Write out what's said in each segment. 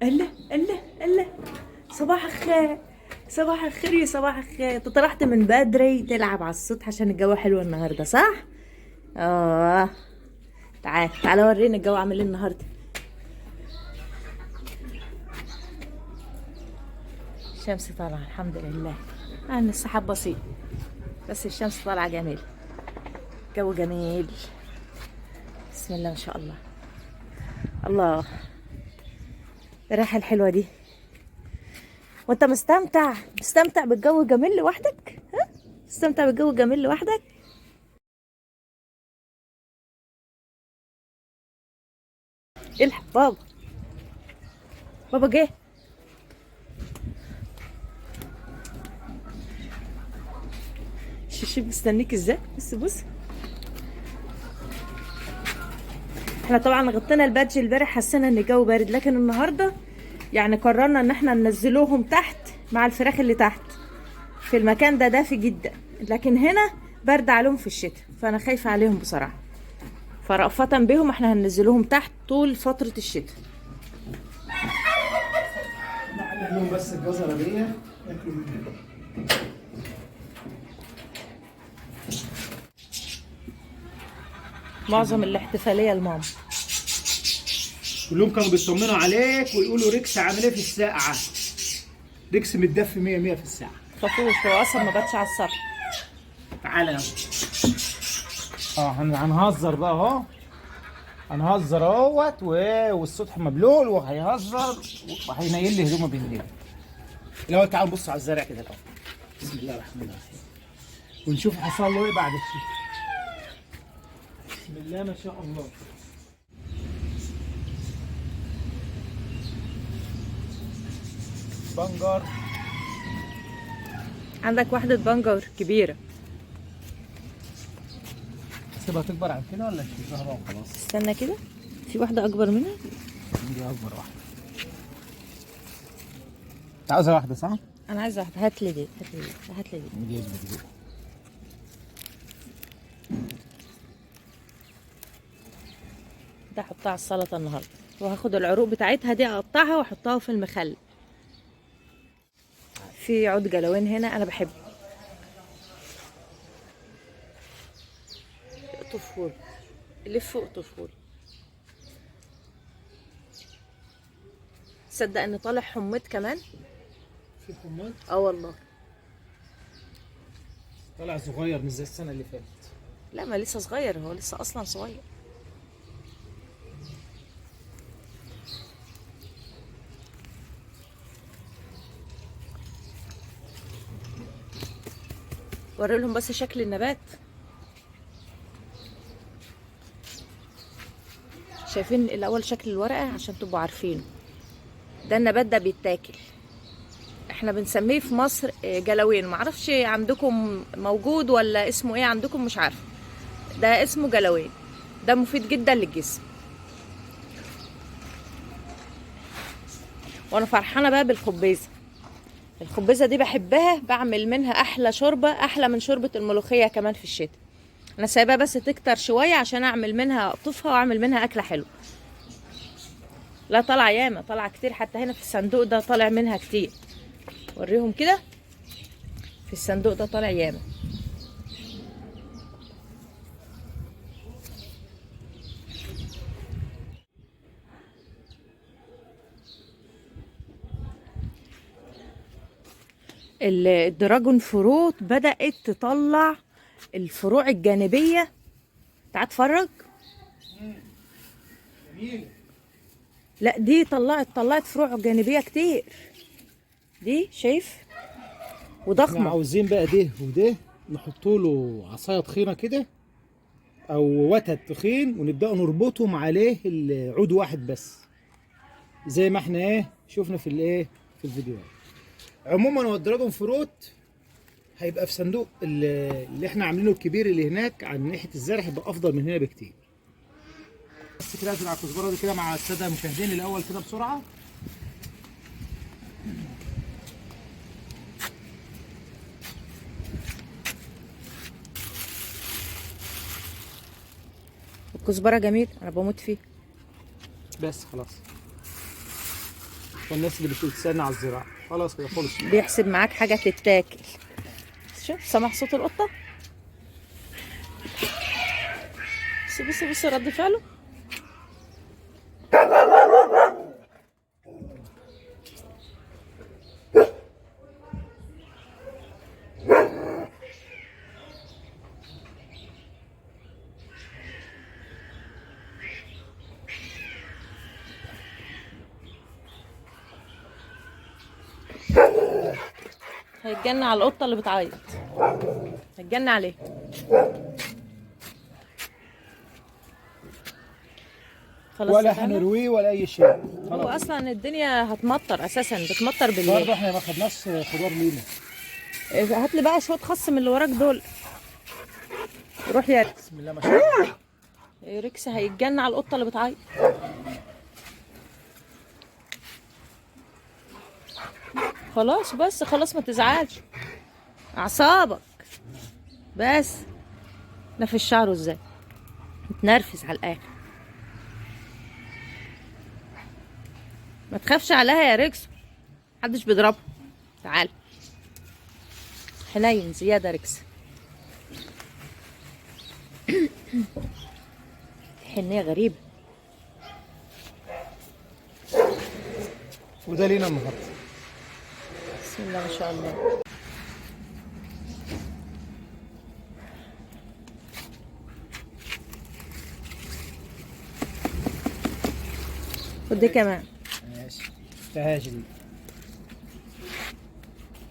الله الله الله. صباح الخير، صباح الخير يا صباح الخير. انت طلعت من بدري تلعب على السطح عشان الجو حلو النهارده، صح؟ اه. تعال تعال ورينا الجو عامل ايه النهارده. الشمس طالعه الحمد لله. السحاب بسيط بس الشمس طالعه جميل. جو جميل. بسم الله ما شاء الله. الله، الريحه الحلوه دي. وانت مستمتع بالجو الجميل لوحدك؟ ها، مستمتع بالجو الجميل لوحدك؟ الحق بابا، بابا جه. شوف مستنيك ازاي. بص بص. احنا طبعا غطينا البادج امبارح، حسينا ان الجو بارد، لكن النهارده يعني قررنا ان احنا ننزلوهم تحت مع الفراخ اللي تحت. في المكان ده دافي جدا، لكن هنا برد عليهم في الشتاء، فانا خايفه عليهم بصراحه. فرأفة بهم احنا هننزلوهم تحت طول فتره الشتاء. نعمل لهم بس الجزرة دي ياكلوا منها. معظم الاحتفاليه لماما. كلهم كانوا بيطمنوا عليك ويقولوا ريكس عامل ايه في الساقعة. ريكس متدفي 100 100 في الساعة. خافوش، هو اصلا ما باتش على السطح. تعالى يلا. هنهزر بقى اهو. هنهزر اهوت والسطح مبلول وهيهزر وهينيل لي هدومه بالليل. الاول تعال نبص على الزرع كده الاول. بسم الله الرحمن الرحيم. ونشوف حصل له ايه بعد الشتاء. بسم الله ما شاء الله. بنجر. عندك واحده بنجر كبيره. سيبها تكبر عن كده ولا نشيلها بقى وخلاص؟ استنى كده، في واحده اكبر منها. دي اكبر واحده. انت عاوزه واحده صح؟ انا عايزه واحده. هات لي دي، هات لي دي، هات لي دي. نجيب لك دي. ده احطها على السلطه النهارده، وهاخد العروق بتاعتها دي اقطعها واحطها في المخلل. في عود جلوين هنا انا بحبه. اقطفهولي، لف واقطفهولي. تصدق ان طالع حميد كمان؟ في حماد اه والله. طلع صغير مش زي السنه اللي فاتت. لا، ما لسه صغير، هو لسه اصلا صغير. وري لهم بس شكل النبات. شايفين الاول شكل الورقه عشان تبقوا عارفين. ده النبات ده بيتاكل. احنا بنسميه في مصر جلوين، معرفش عندكم موجود ولا اسمه ايه عندكم، مش عارفه. ده اسمه جلوين. ده مفيد جدا للجسم. وانا فرحانه بقى بالخبيزه. الخبيزه دي بحبها، بعمل منها احلى شوربه، احلى من شوربه الملوخيه كمان في الشتاء. انا سايباها بس تكتر شويه عشان اعمل منها، اقطفها واعمل منها اكله حلوه. لا طالعه ياما، طالعه كتير، حتى هنا في الصندوق ده طالع منها كتير. وريهم كده، في الصندوق ده طالع ياما. الدراجون فروت بدأت تطلع الفروع الجانبية. تعال اتفرج. جميل. لا دي طلعت فروع جانبية كتير. دي شايف، احنا وضخمة. عاوزين بقى ده وده نحط له عصايه تخينه كده او وتد تخين ونبداوا نربطهم عليه العود واحد بس زي ما احنا شفنا في في الفيديوهات. عموما هو الدراجون فروت هيبقى في صندوق اللي احنا عاملينه الكبير اللي هناك عن ناحيه الزرع، هيبقى افضل من هنا بكتير. بس كده ازرع الكزبره دي كده مع الساده المشاهدين الاول كده بسرعه. الكزبرة جميل، انا بموت فيه. بس خلاص. والناس اللي بتستنى على الزراعه خلاص كده خلص. بيحسب معاك حاجه تتاكل. شوف سمع صوت القطه. بص بص رد فعله. هيتجنن على القطه اللي بتعيط. هيتجنن عليه. خلاص ولا اتفقنا؟ هنرويه ولا اي شيء. هو اصلا الدنيا هتمطر اساسا، بتمطر بالليل. برضه احنا ما خدناش خضار لينا. هات لي بقى شويه خس من اللي وراك دول. روح يا بسم الله ما شاء الله. ريكس هيتجنن على القطه اللي بتعيط. خلاص بس خلاص ما تزعلش اعصابك بس. نفس شعره ازاي متنرفز على الاخر. ما تخافش عليها يا ريكس، محدش بيضربها. تعال حنين زياده ريكس. حنيه غريبه. وده لينا النهارده. بسم الله ما شاء الله. خد دي كمان. ماشي. شفتهاش دي.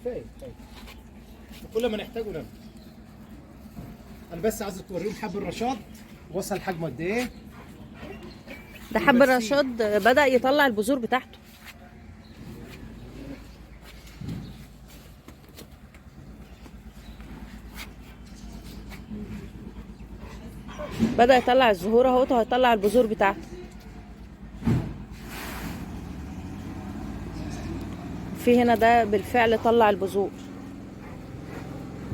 كفايه كفايه. كل ما نحتاجه نعمل. انا بس عايز توريهم حب الرشاد وصل حجمه قد ايه. ده حب الرشاد بدأ يطلع البذور بتاعته. بدأ يطلع الزهور اهوت، وهيطلع البذور بتاعته. في هنا ده بالفعل طلع البذور.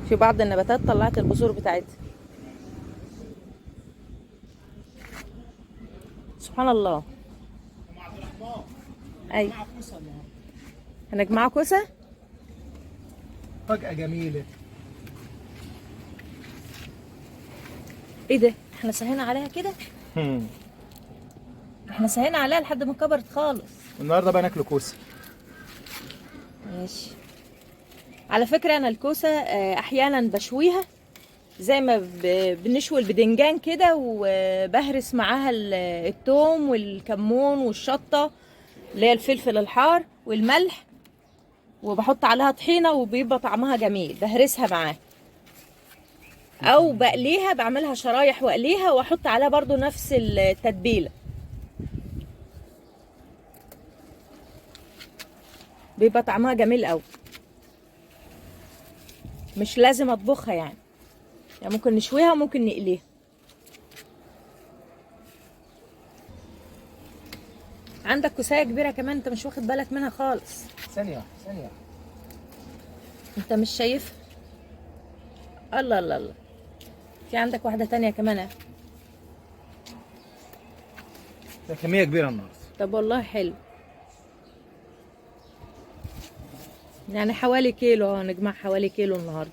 في بعض النباتات طلعت البذور بتاعتها. سبحان الله. ايوه هنجمعه كوسه. فجأة جميلة. ايه ده؟ احنا سهينا عليها كده؟ احنا سهينا عليها لحد ما كبرت خالص. النهارده بقى ناكل كوسة. ماشي. على فكرة انا الكوسة احيانا بشويها زي ما بنشوي البدنجان كده، وبهرس معاها الثوم والكمون والشطة اللي هي الفلفل الحار والملح، وبحط عليها طحينة وبيبقى طعمها جميل. بهرسها معاها او بقليها، بعملها شرايح واقليها واحط عليها برضو نفس التتبيلة. بيبقى طعمها جميل قوي. مش لازم اطبخها يعني ممكن نشويها وممكن نقليها. عندك كوسايه كبيره كمان انت مش واخد بالك منها خالص. ثانية ثانية. انت مش شايف؟ الله الله الله. في عندك واحده تانية كمان اهي. ده كمية كبيرة النهارده. طب والله حلو. يعني حوالي كيلو، هنجمع حوالي كيلو النهارده.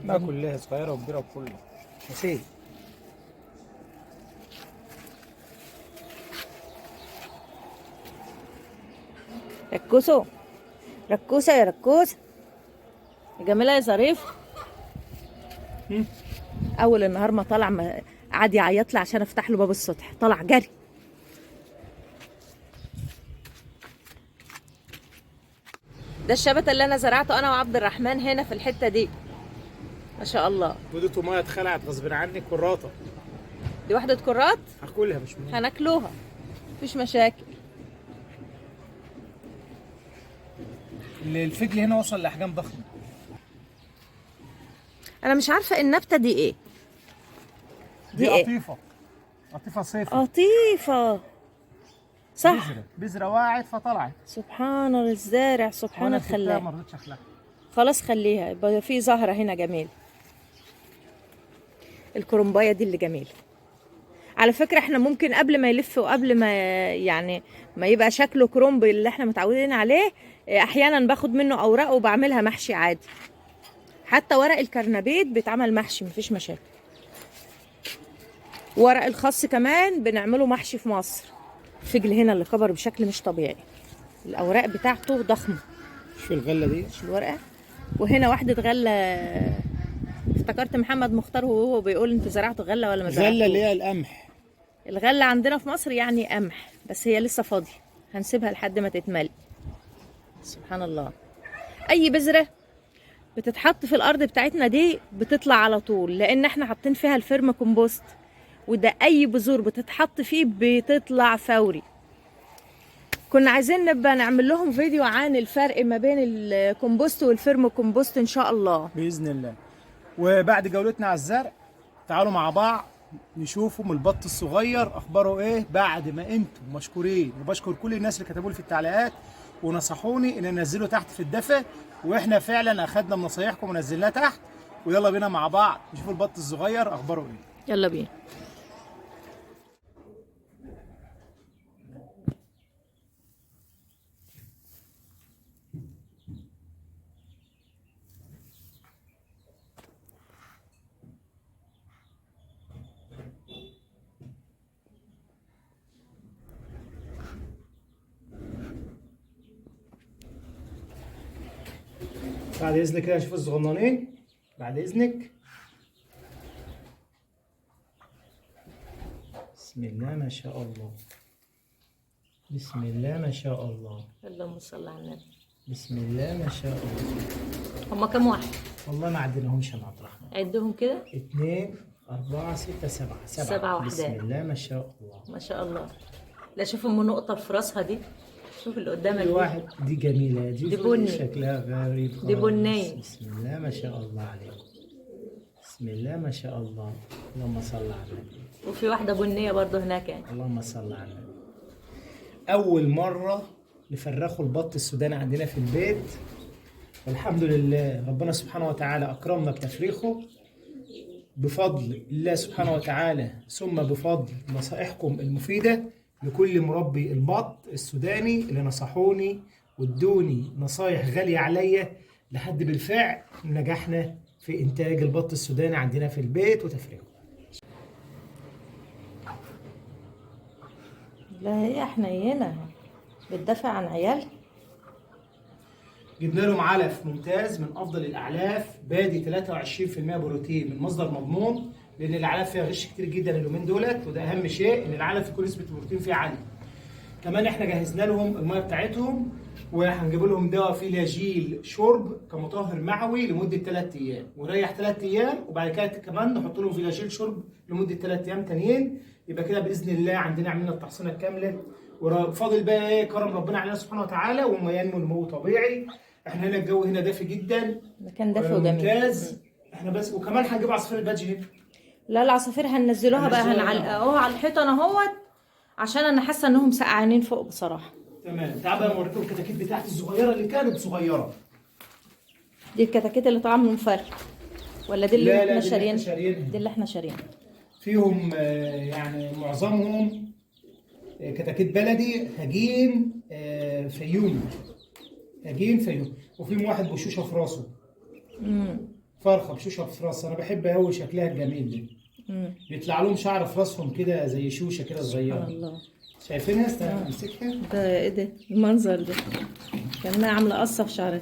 بقى كلها صغيرة وكبيرة وكله. نسيت. ركوسو ركوسه يا ركوسه يا جميله يا ظريف. اول النهار ما طلع قعد يعيط لي عشان افتح له باب السطح، طلع جري. ده الشبت اللي انا زرعته انا وعبد الرحمن هنا في الحته دي ما شاء الله. ودي طماطم اتخلعت غصب عني كراطة. دي واحده كرات هاكلها مش مهم. هناكلوها مفيش مشاكل. الفجل هنا وصل لأحجام ضخمة. انا مش عارفه النبته دي ايه. دي ايه؟ قطيفة. قطيفة صيفي. قطيفه صح. بذرة واعت فطلعت. سبحان الزارع سبحان الخلاق. ما رضيتش اخلعها. خلاص خليها، يبقى في زهره هنا جميل. الكرنبايه دي اللي جميله. على فكرة احنا ممكن قبل ما يلف وقبل ما يعني ما يبقى شكله كرومب اللي احنا متعودين عليه، احيانا باخد منه اوراق وبعملها محشي عادي. حتى ورق الكرنبيت بيتعمل محشي مفيش مشاكل. ورق الخاص كمان بنعمله محشي في مصر. الفجل هنا اللي كبر بشكل مش طبيعي، الاوراق بتاعته ضخمه. شوف الغله دي، مش الورقه. وهنا واحده غله، افتكرت محمد مختار وهو بيقول انتوا زرعتوا غله ولا ما زرعتوش؟ غله اللي هي القمح. الغله عندنا في مصر يعني قمح، بس هي لسه فاضيه، هنسيبها لحد ما تتملي. سبحان الله. اي بذره بتتحط في الارض بتاعتنا دي بتطلع على طول، لان احنا حاطين فيها الفيرم كومبوست، وده اي بذور بتتحط فيه بتطلع فوري. كنا عايزين نبقى نعمل لهم فيديو عن الفرق ما بين الكومبوست والفيرم كومبوست ان شاء الله باذن الله. وبعد جولتنا على الزرع تعالوا مع بعض نشوفوا من البط الصغير اخباره ايه بعد ما انتم مشكورين. وبشكر كل الناس اللي كتبوا لي في التعليقات ونصحوني ان انزله تحت في الدفا، واحنا فعلا اخدنا من نصايحكم ونزلناه تحت. ويلا بينا مع بعض نشوف البط الصغير اخباره ايه. يلا بينا. بعد اذنك كده نشوف الصغننين بعد اذنك. بسم الله ما شاء الله، بسم الله ما شاء الله، اللهم صل على النبي. بسم الله ما شاء الله. هما كام واحد؟ والله ما عدناهمش يا عبد الرحمن. عدهم كده. 2 4 6 7 7 وحدات. بسم الله ما شاء الله، ما شاء الله. لا شوف ام نقطه في راسها دي، شوف اللي قدامك في واحد دي جميلة دي بني. شكلها غريب خالص. دي بنية. بسم الله ما شاء الله عليك، بسم الله ما شاء الله. اللهم صل على النبي. وفي واحده بنيه برضه هناك يعني. اللهم صل على النبي. أول مرة نفرخوا البط السوداني عندنا في البيت، والحمد لله ربنا سبحانه وتعالى أكرمنا بتفريخه بفضل الله سبحانه وتعالى، ثم بفضل نصائحكم المفيدة لكل مربي البط السوداني اللي نصحوني وادوني نصايح غالية عليا، لحد بالفعل نجحنا في إنتاج البط السوداني عندنا في البيت وتفريخه. لا هي حنينه بتدافع عن عيالها. جبنا لهم علف ممتاز من افضل الاعلاف، بادي 23% بروتين من مصدر مضمون، لان الاعلاف فيها غش كتير جدا اليومين دولت، وده اهم شيء ان العلف يكون نسبه البروتين فيه عاليه. كمان احنا جهزنا لهم الميه بتاعتهم، وهنجيب لهم دواء فيلاجيل شرب كمطهر معوي لمده 3 ايام، ونريح 3 ايام، وبعد كده كمان نحط لهم فيلاجيل شرب لمده 3 ايام تانيين. يبقى كده باذن الله عندنا عملنا التحصينه الكامله، وفاضل بقى ايه كرم ربنا علينا سبحانه وتعالى وما ينمو نمو طبيعي. احنا هنا الجو هنا دافي جدا، مكان دافي وجميل ممتاز. احنا بس وكمان هنجيب عصافير البادج هنا. لا العصافير هننزلوها بقى، هنعلقوها على الحيطه اهوت، عشان انا حاسه انهم سقعانين فوق بصراحه. تمام. تعال بقى نوريكم الكتاكيت بتاعتي الصغيره اللي كانت صغيره. دي الكتاكيت اللي طالعه من المفرق ولا دي اللي احنا شاريينها؟ دي اللي احنا شاريينها. فيهم يعني معظمهم كتاكيت بلدي هجين فيوم، هجين فيوم، وفيهم واحد بشوشه في راسه. فرخه بشوشه في راسها، انا بحب قوي شكلها الجميل دي. بيطلع لهم شعر في راسهم كده زي شوشه كده صغيره. سبحان الله. شايفينها؟ استنى امسكها. ده ايه ده المنظر ده؟ كانها عامله قصه في شعرها.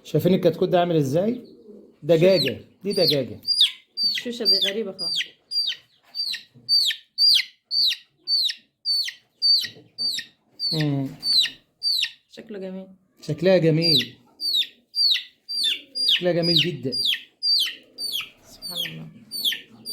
شايفين الكتكوت ده عامل ازاي؟ دجاجه، دي دجاجه. الشوشه دي غريبه خالص. شكله جميل. شكلها جميل، شكلها جميل جدا. سبحان الله.